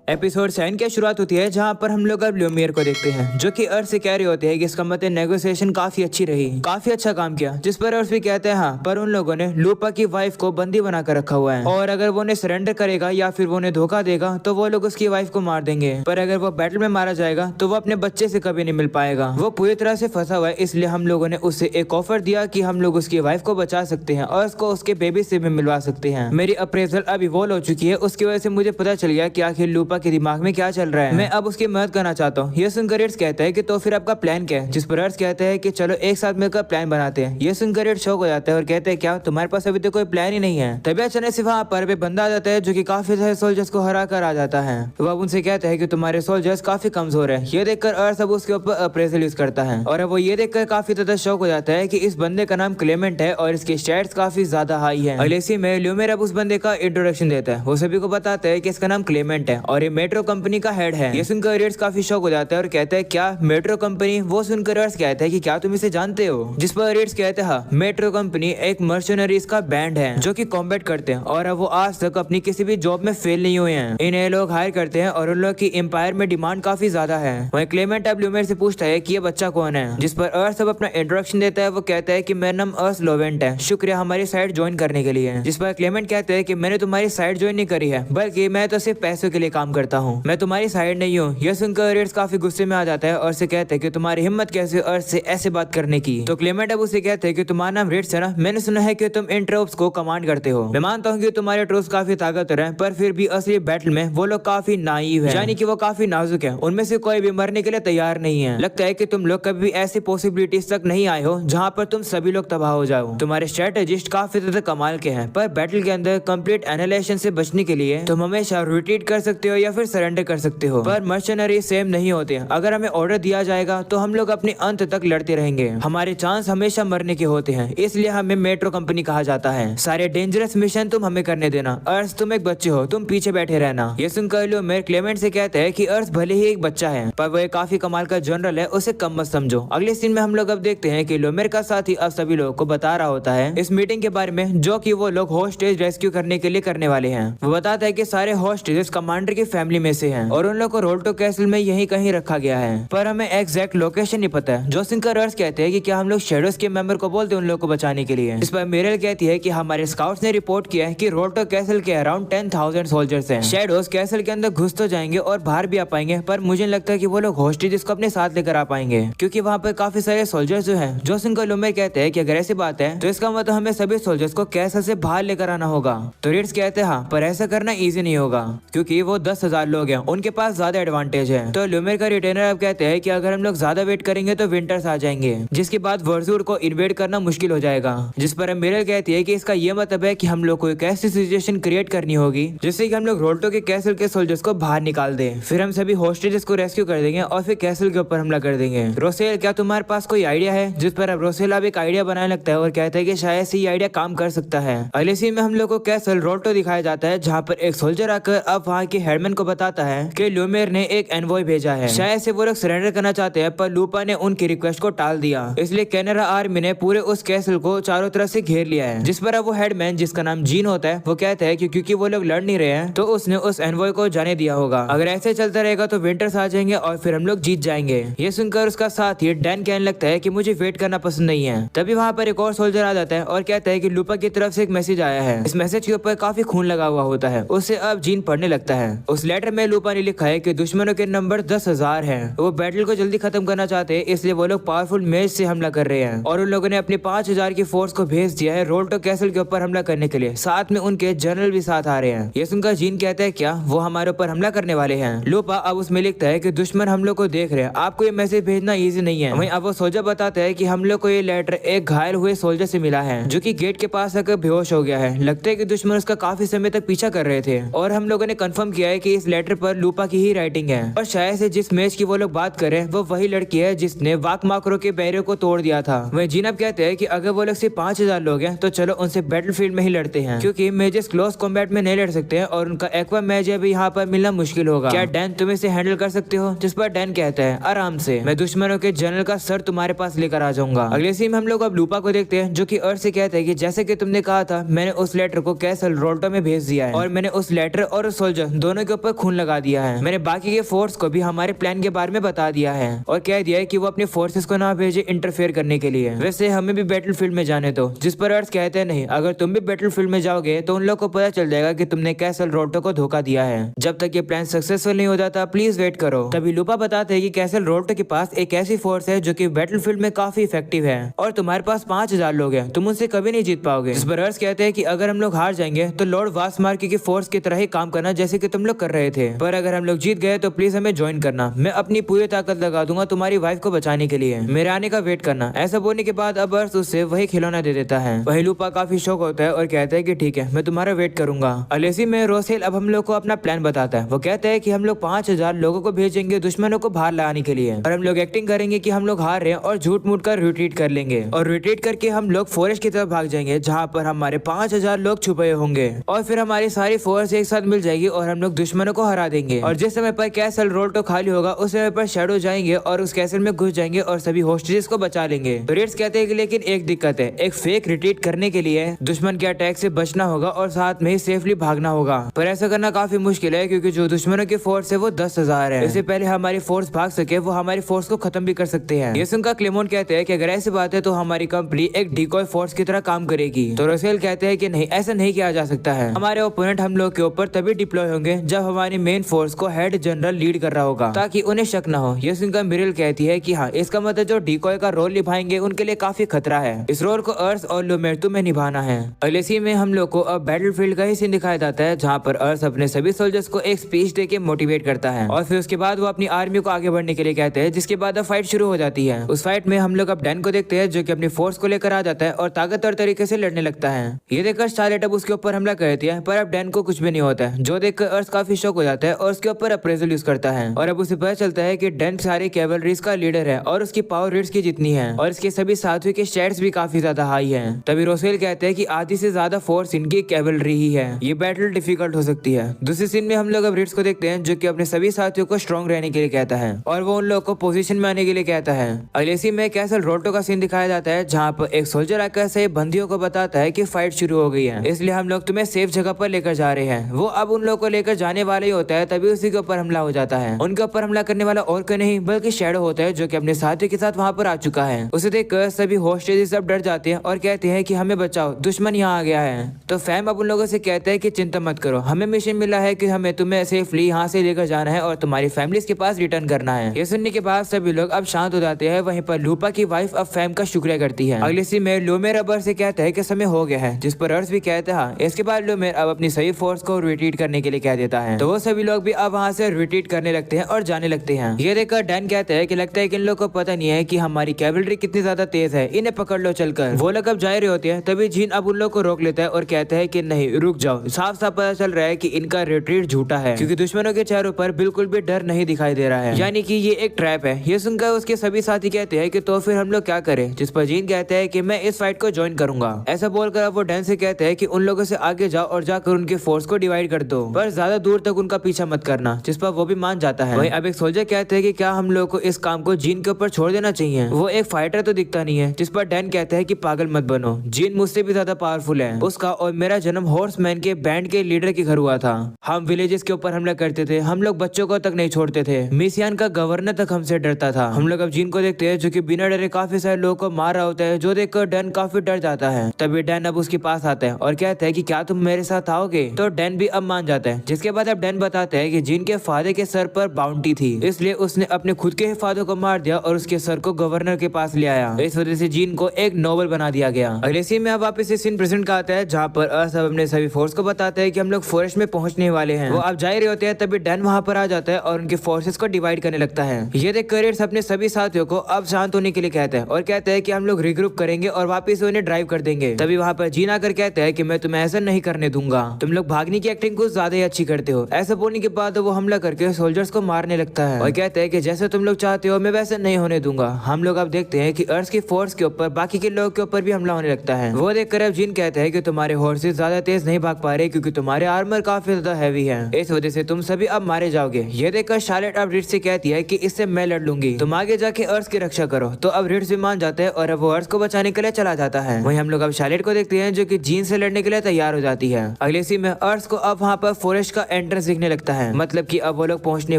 Episode 7 की शुरुआत होती है जहाँ पर हम लोग अब ल्यूमियर को देखते हैं जो कि अर्थ से कह रहे होते हैं कि इसका मतलब नेगोशिएशन काफी अच्छी रही, काफी अच्छा काम किया। जिस पर अर्थ भी कहते हैं हाँ, पर उन लोगों ने लूपा की वाइफ को बंदी बनाकर रखा हुआ है और अगर वो उन्हें सरेंडर करेगा या फिर वो उन्हें धोखा देगा तो वो लोग उसकी वाइफ को मार देंगे, पर अगर वो बैटल में मारा जाएगा तो वो अपने बच्चे से कभी नहीं मिल पाएगा। वो पूरी तरह से फंसा हुआ है, इसलिए हम लोगों ने उससे एक ऑफर दिया कि हम लोग उसकी वाइफ को बचा सकते हैं और उसको उसके बेबी से भी मिलवा सकते हैं। मेरी अप्रेजल अब इवॉल्व हो चुकी है, उसकी वजह से मुझे पता चल गया कि आखिर लूपा के दिमाग में क्या चल रहा है। मैं अब उसकी मदद करना चाहता हूँ। ये सुनकर इट्स कहता है कि तो फिर आपका प्लान क्या है, जिस पर अर्थ कहता है कि चलो एक साथ मिलकर प्लान बनाते हैं। ये सुनकर इट्स शॉक हो जाता है और कहते हैं क्या तुम्हारे पास अभी तो कोई प्लान ही नहीं है। तभी अचानक से वहाँ पर बंदा आ जाता है जो कि काफी सारे सोल्जर्स को हरा कर आ जाता है। वो अब उनसे कहता है कि तुम्हारे सोल्जर्स काफी कमजोर है। ये देखकर अर्थ अब उसके ऊपर अप्रेजल यूज करता है और अब वो ये देखकर काफी ज्यादा शौक हो जाता है कि इस बंदे का नाम क्लेमेंट है और इसके स्टैट्स काफी ज्यादा हाई है। अगले इसी में ल्यूमियर अब उस बंदे का इंट्रोडक्शन देता है। वो सभी को बताता है कि इसका नाम क्लेमेंट है और ये मेट्रो कंपनी का हेड है। ये सुनकर रेड्स काफी शौक हो जाता है और कहता है क्या मेट्रो कंपनी। वो सुनकर अर्थ कहता है कि क्या तुम इसे जानते हो, जिस पर रेड्स कहते हैं हाँ, मेट्रो कंपनी एक मर्शनरीज का बैंड है जो कि कॉम्बैट करते हैं और अब वो आज तक अपनी किसी भी जॉब में फेल नहीं हुए हैं। इन्हें लोग हायर करते हैं और उन लोग की एम्पायर में डिमांड काफी ज्यादा है। वहीं क्लेमेंट अब ल्यूमियर से पूछता है कि ये बच्चा कौन है, जिस पर अर्थ अब अपना इंट्रोडक्शन देता है। वो कहता है कि मेरा नाम अर्थ लोवेंट है, शुक्रिया हमारी साइड ज्वाइन करने के लिए। जिस पर क्लेमेंट कहते हैं कि मैंने तुम्हारी साइड ज्वाइन नहीं करी है, बल्कि मैं तो सिर्फ पैसों के लिए काम करता हूँ, मैं तुम्हारी साइड नहीं हूँ। यह सुनकर रेड्स काफी गुस्से में आ जाता है और से कहते हैं कि तुम्हारी हिम्मत कैसे अर्थ से ऐसे बात करने की। तो क्लेमेंट अब उसे कहते हैं कि तुम्हारा नाम रेड्स है ना, मैंने सुना है कि तुम इन ट्रूप्स को कमांड करते हो। मैं मानता हूँ कि तुम्हारे ट्रूप्स काफी ताकतवर हैं, पर फिर भी असली बैटल में वो लोग काफी नाइव है, यानी कि वो काफी नाजुक है। उनमें से कोई भी मरने के लिए तैयार नहीं है। लगता है कि तुम लोग कभी भी ऐसी पॉसिबिलिटीज तक नहीं आए हो जहाँ पर तुम सभी लोग तबाह हो जाओ। तुम्हारे स्ट्रेटेजिस्ट काफी ज्यादा कमाल के हैं, पर बैटल के अंदर कंप्लीट एनालाइजेशन से बचने के लिए तुम हमेशा रिट्रीट कर सकते हो या फिर सरेंडर कर सकते हो, पर मर्शनरी सेम नहीं होते। अगर हमें ऑर्डर दिया जाएगा तो हम लोग अपने अंत तक लड़ते रहेंगे। हमारे चांस हमेशा मरने के होते हैं, इसलिए हमें मेट्रो कंपनी कहा जाता है। सारे डेंजरस मिशन तुम हमें करने देना। अर्थ तुम एक बच्चे हो, तुम पीछे बैठे रहना। ये सुनकर लो मेरे क्लेमेंट से कहते हैं कि अर्थ भले ही एक बच्चा है, पर वो एक काफी कमाल का जनरल है, उसे कम मत समझो। अगले सीन में हम लोग अब देखते हैं कि लोमेर का साथी अब सभी लोगों को बता रहा होता है इस मीटिंग के बारे में जो कि वो लोग होस्टेज रेस्क्यू करने के लिए करने वाले हैं। वो बताता है कि सारे होस्टेजेस कमांडर की फैमिली में से हैं और उन लोग को रोल्टो कैसल में यहीं कहीं रखा गया है, पर हमें एग्जैक्ट लोकेशन नहीं पता है। जो सुनकर अर्थ कहते हैं कि क्या हम लोग शेडोज के मेंबर को बोलते हैं उन लोग को बचाने के लिए। इस पर मिरेल कहती है कि हमारे स्काउट्स ने रिपोर्ट किया है कि रोल्टो कैसल के अराउंड 10,000 सोल्जर्स हैं। शेडोज कैसल के अंदर घुस तो जाएंगे और बाहर भी आ पाएंगे, पर मुझे लगता है कि वो लोग होस्टेजेस को अपने साथ लेकर आ पाएंगे क्योंकि वहाँ पर काफी सारे सोल्जर्स जो हैं। जो सुनकर लोमेर कहते हैं कि अगर ऐसी बात है तो इसका मतलब हमें सभी सोल्जर्स को कैसल से बाहर लेकर आना होगा। तो रेड्स कहते हैं हाँ, पर ऐसा करना इजी नहीं होगा क्योंकि वो 10,000 लोग हैं, उनके पास ज्यादा एडवांटेज है। तो लोमेर का रिटेनर अब कहते हैं कि अगर हम लोग ज्यादा वेट करेंगे तो विंटर्स आ जाएंगे, जिसके बाद वर्जूर को इन्वेड करना मुश्किल हो जाएगा। जिस पर मिरेल कहती है कि इसका ये मतलब है कि हम लोग को एक ऐसी सिचुएशन क्रिएट करनी होगी जिससे कि हम लोग रोल्टो के कैसल के सोल्जर्स को बाहर निकाल दें, फिर हम सभी होस्टेजेस को रेस्क्यू कर देंगे और फिर कैसल के ऊपर हमला कर देंगे। रोसेल क्या तुम्हारे पास कोई आइडिया है? जिस पर अब रोसेल अब एक आइडिया बनाने लगता है और कहता है कि शायद से ये आइडिया काम कर सकता है। अगले सीन में हम लोग को कैसल रोल्टो दिखाया जाता है जहाँ पर एक सोल्जर आकर अब वहाँ के हेडमैन को बताता है कि ल्यूमियर ने एक एनवॉय भेजा है। शायद से वो लोग सरेंडर करना चाहते हैं, पर लूपा ने उनकी रिक्वेस्ट को टाल दिया, इसलिए कैनरा आर्मी ने पूरे उस कैसल को चारों तरफ से घेर लिया है। जिस पर अब वो हेडमैन जिसका नाम जीन होता है वो कहता है कि क्योंकि वो लोग लड़ नहीं रहे हैं तो उसने उस एनवॉय को जाने दिया होगा। अगर ऐसे चलता रहेगा तो विंटर्स आ जाएंगे और फिर हम लोग जीत जाएंगे। ये सुनकर उसका साथी डैन कहने लगता है कि मुझे वेट करना पसंद नहीं है। तभी वहाँ पर एक और सोल्जर आ जाता है और कहता है कि लूपा की तरफ से एक मैसेज आया है। इस मैसेज के ऊपर काफी खून लगा हुआ होता है। उससे अब जीन पढ़ने लगता है। उस लेटर में लूपा ने लिखा है कि दुश्मनों के नंबर 10,000 है। वो बैटल को जल्दी खत्म करना चाहते हैं, इसलिए वो लोग पावरफुल मेज से हमला कर रहे हैं और उन लोगों ने अपने 5,000 की फोर्स को भेज दिया है रोल्टो कैसल के ऊपर हमला करने के लिए। साथ में उनके जनरल भी साथ आ रहे हैं। ये सुनकर जीन कहता है क्या वो हमारे ऊपर हमला करने वाले हैं? लूपा अब उसमें लिखता है कि दुश्मन हम लोग को देख रहे हैं, आपको ये मैसेज भेजना इजी नहीं है। वहीं अब वो सोल्जर बताता है कि हम लोग को ये लेटर एक घायल हुए सोल्जर से मिला है जो कि गेट के पास आकर बेहोश हो गया है। लगता है कि दुश्मन उसका काफी समय तक पीछा कर रहे थे और हम लोगों ने कंफर्म किया है कि इस लेटर पर लूपा की ही राइटिंग है और शायद से जिस मैच की वो लोग बात कर रहे हैं वो वही लड़की है जिसने वाक माकरो के बैरियर को तोड़ दिया था। वहीं जीनब कहते हैं कि अगर वो लोग सिर्फ 5,000 लोग हैं तो चलो उनसे बैटलफील्ड में ही लड़ते हैं क्योंकि मेजेस क्लोज कॉम्बैट में नहीं लड़ सकते हैं और उनका एक्वा मैच अभी यहाँ पर मिलना मुश्किल होगा। क्या डैन तुम इसे हैंडल कर सकते हो? जिस पर डैन कहता है आराम से, मैं दुश्मनों के जनरल का सर तुम्हारे पास लेकर आ जाऊंगा। अगले सीन में हम लोग अब लूपा को देखते हैं जो कि अर्थ से कहते हैं कि जैसे कि तुमने कहा था मैंने उस लेटर को कैसल रोल्टो में भेज दिया है और मैंने उस लेटर और उस सोल्जर दोनों के ऊपर खून लगा दिया है। मैंने बाकी के फोर्स को भी हमारे प्लान के बारे में बता दिया है और कह दिया है कि वो अपने फोर्सेस को ना भेजे इंटरफेयर करने के लिए। वैसे हमें भी बैटलफील्ड में जाने दो। जिस पर अर्थ कहते हैं नहीं, अगर तुम भी बैटलफील्ड में जाओगे तो उन लोग को पता चल जाएगा कि तुमने कैसल रोल्टो को धोखा दिया है। जब तक ये प्लान सक्सेसफुल नहीं हो जाता प्लीज वेट करो। तभी लूपा बताते हैं कि कैसल रोल्टो के पास एक ऐसी फोर्स है जो कि बैटलफील्ड में काफी इफेक्टिव है और तुम्हारे पास 5000 लोग हैं, तुम उनसे कभी नहीं जीत पाओगे। जिस पर अर्थ कहते हैं कि अगर हम लोग हार जाएंगे तो लॉर्ड वास्मार्की की फोर्स की तरह ही काम करना जैसे कि तुम लोग कर रहे थे, पर अगर हम लोग जीत गए तो प्लीज हमें ज्वाइन करना। मैं अपनी पूरी ताकत लगा दूंगा तुम्हारी वाइफ को बचाने के लिए, मेरे आने का वेट करना। ऐसा बोलने के बाद अब अर्थ उससे वही खिलौना दे देता है। वही लूपा काफी शौक होता है और कहता है कि ठीक है मैं तुम्हारा वेट करूंगा। अलेसी में रोसेल अब हम लोग को अपना प्लान बताता है। वो कहता है कि हम लोग 5000 लोगों को भेजेंगे दुश्मनों को बाहर लाने के लिए और हम लोग एक्टिंग करेंगे कि हम लोग हार रहे हैं और झूठ मूठ कर रिट्रीट कर लेंगे और रिट्रीट करके हम लोग फॉरेस्ट की तरफ भाग जाएंगे जहाँ पर हमारे 5000 लोग छुपे होंगे और फिर हमारी सारी फोर्स एक साथ मिल जाएगी और हम लोग दुश्मनों को हरा देंगे। और जिस समय पर कैसल रोल्टो खाली होगा उस समय पर शैडो जाएंगे और उस कैसल में घुस जाएंगे और सभी होस्टेजेस को बचा लेंगे। तो रेड्स कहते हैं कि लेकिन एक दिक्कत है, एक फेक रिट्रीट करने के लिए दुश्मन के अटैक से बचना होगा और साथ में ही सेफली भागना होगा, पर ऐसा करना काफी मुश्किल है क्योंकि जो दुश्मनों की फोर्स है वो 10,000 है। इससे पहले हमारी फोर्स भाग सके वो हमारी फोर्स को खत्म भी कर सकते हैं। ये सुनकर क्लेमोन कहते हैं कि अगर ऐसी बात है तो हमारी कंपनी एक डिकॉय फोर्स की तरह काम करेगी। तो रोसेल कहते हैं कि नहीं, ऐसा नहीं किया जा सकता है। हमारे ओपोनेंट हम लोग के ऊपर तभी डिप्लॉय होंगे जब हमारी मेन फोर्स को हेड जनरल लीड कर रहा होगा ताकि उन्हें शक न हो। ये सुनकर मिरिल कहती है कि हाँ, इसका मतलब जो डिकॉय का रोल निभाएंगे उनके लिए काफी खतरा है। इस रोल को अर्थ और लुमेर्टू में निभाना है। अगले सीन में हम लोग को अब बैटलफील्ड का ही सीन दिखाया जाता है जहाँ पर अर्थ अपने सभी सोल्जर्स को एक स्पीच दे के मोटिवेट करता है और फिर उसके बाद वो अपनी आर्मी को आगे बढ़ने के लिए कहते हैं, जिसके बाद अब फाइट शुरू हो जाती है। उस फाइट में हम लोग अब डैन को देखते हैं जो कि अपनी फोर्स को लेकर आ जाता है और ताकतवर तरीके से लड़ने लगता है। ये देखकर स्टारलाइट अब उसके ऊपर हमला करती है पर अब डैन को कुछ भी नहीं होता है, जो देखकर अर्थ काफी शॉक हो जाता है और उसके ऊपर अप्रेजल यूज करता है और अब उसे पता चलता है कि डैन सारे कैवलरीज का लीडर है और उसकी पावर रेट्स की जितनी है और इसके सभी साथियों के स्टैट्स भी काफी ज्यादा हाई है। तभी रोसेल कहते हैं कि आधी से ज्यादा फोर्स इनकी कैवलरी ही है, ये बैटल डिफिकल्ट हो सकती है। दूसरे सीन में हम लोग अब रिट्स को देखते हैं जो कि अपने सभी साथियों को स्ट्रॉन्ग रहने के लिए कहता है और वो उन लोगों को पोजीशन में आने के लिए कहता है। अगले सीन में कैसल रोल्टो का सीन दिखाया जाता है जहाँ पर एक सोल्जर आकर से बंदियों को बताता है कि फाइट शुरू हो गई है, इसलिए हम लोग तुम्हें सेफ जगह पर लेकर जा रहे हैं। वो अब उन लोगों को लेकर जाने वाला ही होता है तभी उसी के ऊपर हमला हो जाता है। उनके ऊपर हमला करने वाला और कोई नहीं बल्कि शैडो होता है जो कि अपने साथियों के साथ वहां पर आ चुका है। उसे देखकर सभी होस्टेजेस सब डर जाते हैं और कहते हैं कि हमें बचाओ, दुश्मन यहाँ आ गया है। तो फैम अब उन लोगों से कहता है कि चिंता मत करो, हमें मिशन मिला है कि हमें तुम्हें सेफली यहाँ से लेकर जाना है और तुम्हारी फैमिली के पास रिटर्न करना है। ये सुनने के बाद सभी लोग अब शांत हो जाते हैं। वहीं पर लूपा की वाइफ अब फैम का शुक्रिया करती है। अगले सीन में लूमेर अब अर्थ से कहता है कि समय हो गया है, जिस पर अर्थ भी कहता है हाँ। इसके बाद लूमेर अब अपनी सही फोर्स को रिट्रीट करने के लिए कह देता है, तो वो सभी लोग भी अब वहाँ से रिट्रीट करने लगते हैं और जाने लगते हैं। ये देखकर डैन कहता है कि लगता है कि इन लोगों को पता नहीं है कि हमारी कैवलरी कितनी ज्यादा तेज है, इन्हें पकड़ लो चलकर। वो लोग अब जा रहे होते हैं तभी जीन अब उन लोग को रोक लेता है और कहता है कि नहीं रुक जाओ, साफ साफ पता चल रहा है कि इनका रिट्रीट झूठा है क्योंकि दुश्मनों के चेहरों पर बिल्कुल भी डर नहीं दिखाई दे रहा है, यानी कि ये एक ट्रैप है। ये सुनकर उसके सभी साथी कहते हैं कि तो फिर हम लोग क्या करें, जिस पर जीन कहता है कि मैं इस फाइट को ज्वाइन करूंगा। ऐसा बोलकर अब वो डैन से कहते हैं कि उन लोगों से आगे जाओ और जाकर उनके फोर्स को डिवाइड कर दो, पर ज्यादा दूर तक उनका पीछा मत करना, जिस पर वो भी मान जाता है। वहीं अब एक सोल्जर कहते हैं कि क्या हम लोग को इस काम को जीन के ऊपर छोड़ देना चाहिए, वो एक फाइटर तो दिखता नहीं है, जिस पर डैन कहता है कि पागल मत बनो, जीन मुझसे भी ज्यादा पावरफुल है। उसका और मेरा जन्म हॉर्समैन के बैंड के लीडर के घर हुआ था, हम विलेजेस के ऊपर हमला करते थे, हम लोग बच्चों को तक नहीं छोड़ते थे, मिसियान का गवर्नर तक हमसे डरता था। हम लोग अब जीन को देखते हैं जो कि बिना डरे काफी सारे लोगों को मार रहा होता है, जो देखकर डैन काफी डर जाता है। तभी डैन अब उसके पास आता है और कहता है कि क्या तुम मेरे साथ आओगे, तो डैन भी अब मान जाता है। जिसके बाद अब डैन बताता है कि जीन के फादर के सर पर बाउंटी थी, इसलिए उसने अपने खुद के फादर को मार दिया और उसके सर को गवर्नर के पास ले आया। इस वजह से जीन को एक नोबल बना दिया गया। अगले सीन में अब वापस से सीन प्रेजेंट का आता है जहाँ पर सब अपने सभी फोर्स को बताते हैं कि हम लोग फॉरेस्ट में पहुंचने वाले हैं। वो अब जा रहे होते हैं तभी डैन वहाँ पर आ जाता है और उनके फोर्सेस को डिवाइड करने लगता है। ये देख कर अपने सभी साथियों को अब शांत होने के लिए कहता है और कहता है कि हम लोग रिग्रुप करेंगे और वापस उन्हें ड्राइव कर देंगे। तभी वहाँ पर जीन आकर कहता है कि मैं तुम्हें ऐसा नहीं करने दूंगा, तुम लोग भागने की एक्टिंग कुछ ज्यादा ही अच्छी करते हो। ऐसा बोलने के बाद वो हमला करके सोल्जर्स को मारने लगता है और कहता है कि जैसे तुम लोग चाहते हो मैं वैसे नहीं होने दूंगा। हम लोग अब देखते हैं कि अर्थ की फोर्स के ऊपर बाकी के लोगों के ऊपर भी हमला होने लगता है। वो देखकर अब जीन कहता है कि तुम्हारे हॉर्सेस ज्यादा तेज नहीं भाग पा रहे क्योंकि तुम्हारे आर्मर काफी ज्यादा हैवी है, इस वजह से तुम सभी अब मारे जाओगे। ये देखकर शार्लेट अब रिट्स से कहती है कि इससे मैं लड़ लूंगी, तुम आगे जाके अर्थ की रक्षा करो। तो अब रिट्स भी मान जाता है और अब वो अर्थ को बचाने के लिए चला जाता है। वहीं हम लोग अब शार्लेट को देखते हैं जो कि जीन से लड़ने के लिए तैयार हो जाती है। अगले सीन में अर्थ को अब वहाँ पर फॉरेस्ट का एंट्रेंस दिखने लगता है। मतलब कि अब वो लोग पहुंचने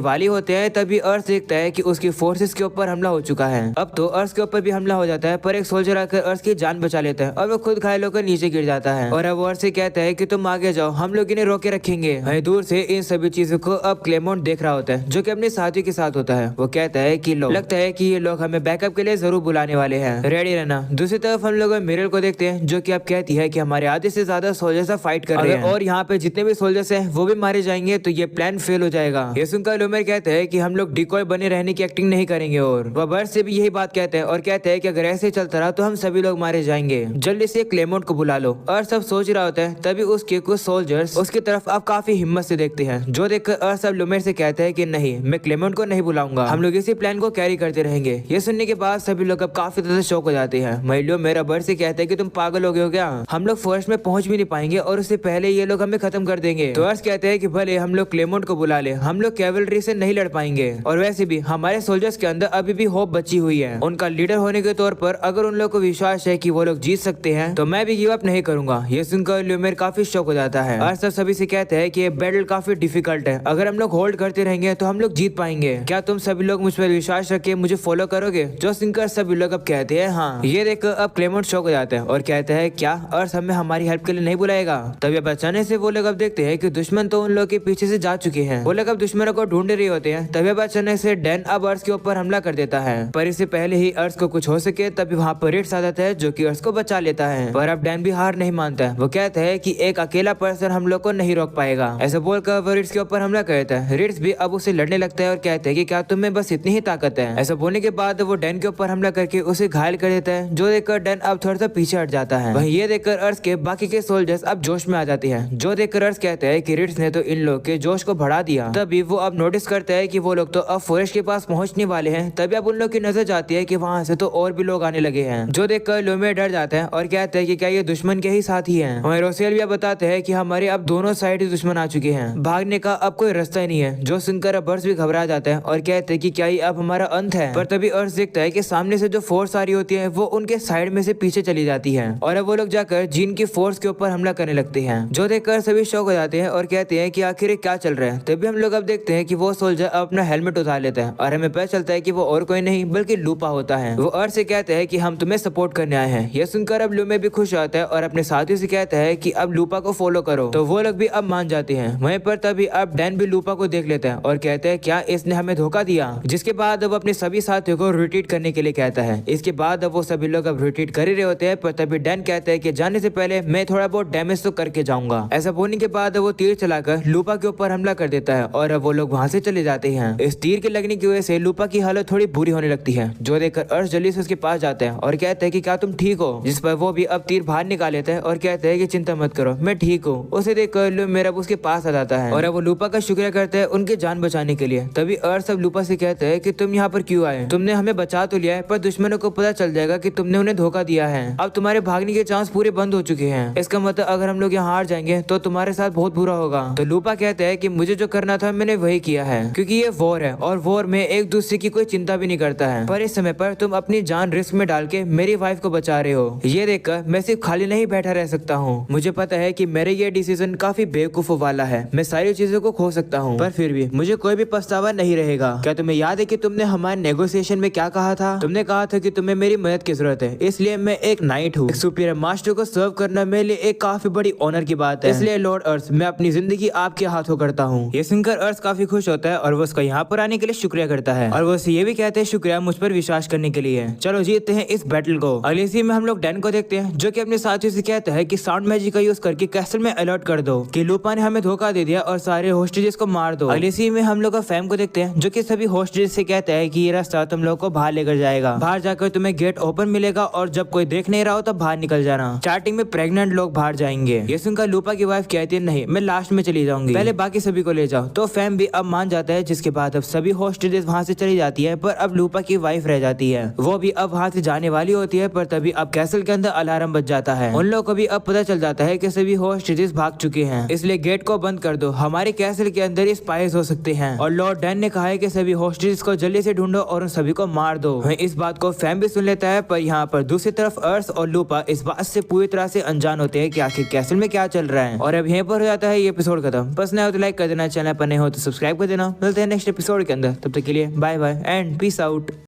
वाली होते हैं, तभी अर्थ देखता है कि उसकी फोर्सेस के ऊपर हमला हो चुका है। अब तो अर्थ के ऊपर भी हमला हो जाता है, पर एक सोल्जर आकर अर्थ की जान बचा लेता है और वो खुद घायल होकर नीचे गिर जाता है। और अब वो अर्थ से कहता है कि तुम आगे जाओ, हम लोग इन्हें रोके रखेंगे। वहीं दूर से इन सभी चीजों को अब क्लेमोंट देख रहा होता है, जो कि अपने साथी के साथ होता है। वो कहता है कि लो, लगता है कि ये लोग हमें बैकअप के लिए जरूर बुलाने वाले हैं, रेडी रहना। दूसरी तरफ हम लोग मिरर को देखते हैं, जो कि अब कहती है कि हमारे आधे से ज्यादा सोल्जर्स फाइट कर रहे हैं और यहाँ पे जितने भी सोल्जर्स हैं वो भी मारे जाएंगे, तो ये प्लान फेल हो जाएगा। ये सुनकर लूमियर कहते हैं कि हम लोग डिकॉय बने रहने की एक्टिंग नहीं करेंगे। और वह बर्ड से भी यही बात कहते हैं और कहते हैं कि अगर ऐसे चलता रहा तो हम सभी लोग मारे जाएंगे, जल्दी से क्लेमोंट को बुला लो। और सब सोच रहा होता है, तभी उसके कुछ सोल्जर्स उसकी तरफ अब काफी हिम्मत से देखते हैं, जो देखकर अर्थ सब लूमियर से कहते हैं कि नहीं, मैं क्लेमोंट को नहीं बुलाऊंगा, हम लोग इसी प्लान को कैरी करते रहेंगे। ये सुनने के बाद सभी लोग अब काफी ज्यादा शौक हो जाते हैं। महिला मेरा बर्ड से कहते हैं कि तुम पागल हो गए हो क्या, हम लोग फर्स्ट में पहुंच भी नहीं पाएंगे और उससे पहले ये लोग हमें खत्म कर देंगे। तो अर्थ कहते हैं कि भले हम लोग क्लेमोंट को बुला ले, हम लोग कैवलरी से नहीं लड़ पाएंगे और वैसे भी हमारे सोल्जर्स के अंदर अभी भी होप बची हुई है। उनका लीडर होने के तौर पर अगर उन लोगों को विश्वास है कि वो लोग जीत सकते हैं, तो मैं भी गिव अप नहीं करूंगा। ये सुनकर लूमियर काफी शौक हो जाता है और सब सभी से कहते हैं कि ये बैटल काफी डिफिकल्ट है, अगर हम लोग होल्ड करते रहेंगे तो हम लोग जीत पाएंगे। क्या तुम सभी लोग मुझ पर विश्वास रख के मुझे फॉलो करोगे? जो सुनकर सभी लोग अब कहते हैं हाँ। ये देखकर अब क्लेमोंट शौक हो जाता है और कहते हैं क्या अर्थ हमें हमारी हेल्प के लिए नहीं बुलाएगा? तभी बचाने से वो लोग अब देखते हैं कि दुश्मन तो उन लोग के पीछे से जा चुके हैं। वो लोग अब दुश्मनों को ढूंढ रहे होते हैं। तभी बचाने से डैन अब अर्थ के ऊपर हमला कर देता है, पर इससे पहले ही अर्थ को कुछ हो सके तभी वहाँ पर रिट्स आ जाता है, जो कि अर्थ को बचा लेता है। पर अब डैन भी हार नहीं मानता है। वो कहता है कि एक अकेला पर्सन हम लोग को नहीं रोक पाएगा। ऐसा बोलकर वो रिट्स के ऊपर हमला करता है। रिट्स भी अब उसे लड़ने लगता है और कहते हैं कि क्या तुम्हें बस इतनी ही ताकत है? ऐसा बोलने के बाद वो डैन के ऊपर हमला करके उसे घायल कर देता है, जो देखकर डैन अब थोड़ा सा पीछे हट जाता है। वहीं ये देखकर अर्थ के बाकी के सोल्जर्स अब जोश में आ जाते हैं, जो देखकर अर्थ कहते हैं कि रिट्स ने तो इन लोग के जोश को बढ़ा दिया। तभी वो अब नोटिस करता है कि वो लोग तो अब फॉरेस्ट के पास पहुंचने वाले हैं। तभी अब उन लोग की नजर जाती है कि वहाँ से तो और भी लोग आने लगे हैं, जो देखकर लूमियर डर जाता है और कहते हैं कि क्या ये दुश्मन के ही साथ ही हैं। वहीं रोसेल भी बताते हैं कि हमारे अब दोनों साइड ही दुश्मन आ चुके हैं, भागने का अब कोई रास्ता ही नहीं है। जो सुनकर अब अर्थ भी घबरा जाता है और कहते हैं कि क्या ये अब हमारा अंत है? पर तभी अर्थ देखता है कि सामने से जो फोर्स आ रही होती है वो उनके साइड में से पीछे चली जाती है और अब वो लोग जाकर जीन की फोर्स के ऊपर हमला करने लगते हैं, जो देखकर सभी शौक हो जाते हैं और कहते हैं कि आखिर क्या चल रहा है। तभी हम लोग अब देखते हैं कि वो सोल्जर अपना हेलमेट उतार लेता है और हमें पता चलता है कि वो और कोई नहीं बल्कि लूपा होता है। वो अर्थ से कहते हैं कि हम तुम्हें सपोर्ट करने आए हैं। यह सुनकर अब लूमियर भी खुश होता है और अपने साथियों से कहता है कि अब लूपा को फॉलो करो। तो वो लोग भी अब मान जाते हैं। वहीं पर तभी अब डैन भी लूपा को देख लेता है और कहते हैं क्या इसने हमें धोखा दिया? जिसके बाद अब अपने सभी साथियों को रिट्रीट करने के लिए कहता है। इसके बाद अब वो सभी लोग अब रिट्रीट कर ही रहे होते हैं, पर तभी डैन कहता है कि जाने से पहले मैं थोड़ा बहुत डैमेज तो करके जाऊंगा। ऐसा बोलने के बाद वो तीर चलाकर लूपा के ऊपर हमला कर देता है और अब वो लोग वहाँ से चले जाते हैं। इस तीर के लगने की वजह से लूपा की हालत थोड़ी बुरी होने लगती है, जो देखकर अर्थ जल्दी से उसके पास जाता है और कहता है कि क्या तुम ठीक हो? जिस पर वो भी अब तीर बाहर निकाल लेता है और कहता है कि चिंता मत करो, मैं ठीक हूँ। उसे देखकर लूमियर अब उसके पास आ जाता है और अब वो लूपा का शुक्रिया करता है उनकी जान बचाने के लिए। तभी अर्थ सब लूपा से कहता है कि तुम यहाँ पर क्यों आए? तुमने हमें बचा तो लिया है, पर दुश्मनों को पता चल जाएगा कि तुमने उन्हें धोखा दिया है। अब तुम्हारे भागने के चांस पूरे बंद हो चुके हैं। इसका मतलब अगर हम लोग यहाँ हार जाएंगे तो तुम्हारे साथ बहुत बुरा होगा। तो लूपा कहता है कि मुझे जो करना था मैंने वही किया है, क्योंकि ये वॉर है और वॉर में एक दूसरे की कोई चिंता भी नहीं करता है। पर इस समय पर तुम अपनी जान रिस्क में डाल के मेरी वाइफ को बचा रहे हो। ये देखकर मैं सिर्फ खाली नहीं बैठा रह सकता हूँ। मुझे पता है कि मेरे ये डिसीजन काफी बेवकूफों वाला है, मैं सारी चीजों को खो सकता हूँ, पर फिर भी मुझे कोई भी पछतावा नहीं रहेगा। क्या तुम्हें याद है कि तुमने हमारे नेगोशिएशन में क्या कहा था? तुमने कहा था कि तुम्हें मेरी मदद की जरूरत है, इसलिए मैं एक नाइट हूँ। सुपीरियर मास्टर को सर्व करना मेरे लिए एक काफी बड़ी ऑनर की बात है, इसलिए लॉर्ड अर्थ मैं अपनी जिंदगी आपके हाथों करता हूँ। ये सुनकर अर्थ काफी खुश होता है और वो उसका यहाँ पर आने के लिए शुक्रिया करता है और वो उसे ये भी कहते हैं शुक्रिया मुझ पर विश्वास करने के लिए। चलो जीतते हैं इस बैटल को। अगले सीन में हम लोग डैन को देखते हैं, जो कि अपने साथियों से कहता है कि साउंड मैजिक का यूज करके कैसल में अलर्ट कर दो कि लूपा ने हमें धोखा दे दिया और सारे होस्टेजेस को मार दो। अगले सीन में हम लोग का फैम को देखते हैं, जो कि सभी होस्टेजेस से कहता है कि ये रास्ता तुम लोग को बाहर लेकर जाएगा, बाहर जाकर तुम्हें गेट ओपन मिलेगा और जब कोई देख नहीं रहा हो तब बाहर निकल जाना। स्टार्टिंग में प्रेग्नेंट लोग बाहर जाएंगे। ये सुनकर लूपा की वाइफ कहती है नहीं, मैं लास्ट में चली जाऊंगी, पहले बाकी सभी को ले जाओ। तो फैम भी अब मान जाता है, जिसके बाद अब सभी होस्टेजेस वहाँ से चली जाती है, पर अब लूपा की वाइफ रह जाती है। वो भी अब वहाँ से जाने वाली होती है, पर तभी अब कैसल के अंदर अलार्म बज जाता है। उन लोगों को भी अब पता चल जाता है कि सभी होस्टेजेस भाग चुके हैं, इसलिए गेट को बंद कर दो, हमारे कैसल के अंदर स्पाइस हो सकते हैं। और लॉर्ड डैन ने कहा है कि सभी होस्टेजेस को जल्दी से ढूंढो और उन सभी को मार दो। इस बात को फैम भी सुन लेता है, पर यहाँ पर दूसरी तरफ अर्थ और लूपा इस बात से पूरी तरह से अनजान होते हैं कि आखिर कैसल में क्या चल रहा है। और अब यहीं पर हो जाता है ये एपिसोड खत्म। पसंद आए तो लाइक कर देना, चैनल पर नए हो तो सब्सक्राइब कर देना। मिलते हैं नेक्स्ट एपिसोड के अंदर, तब तक के लिए bye bye and peace out.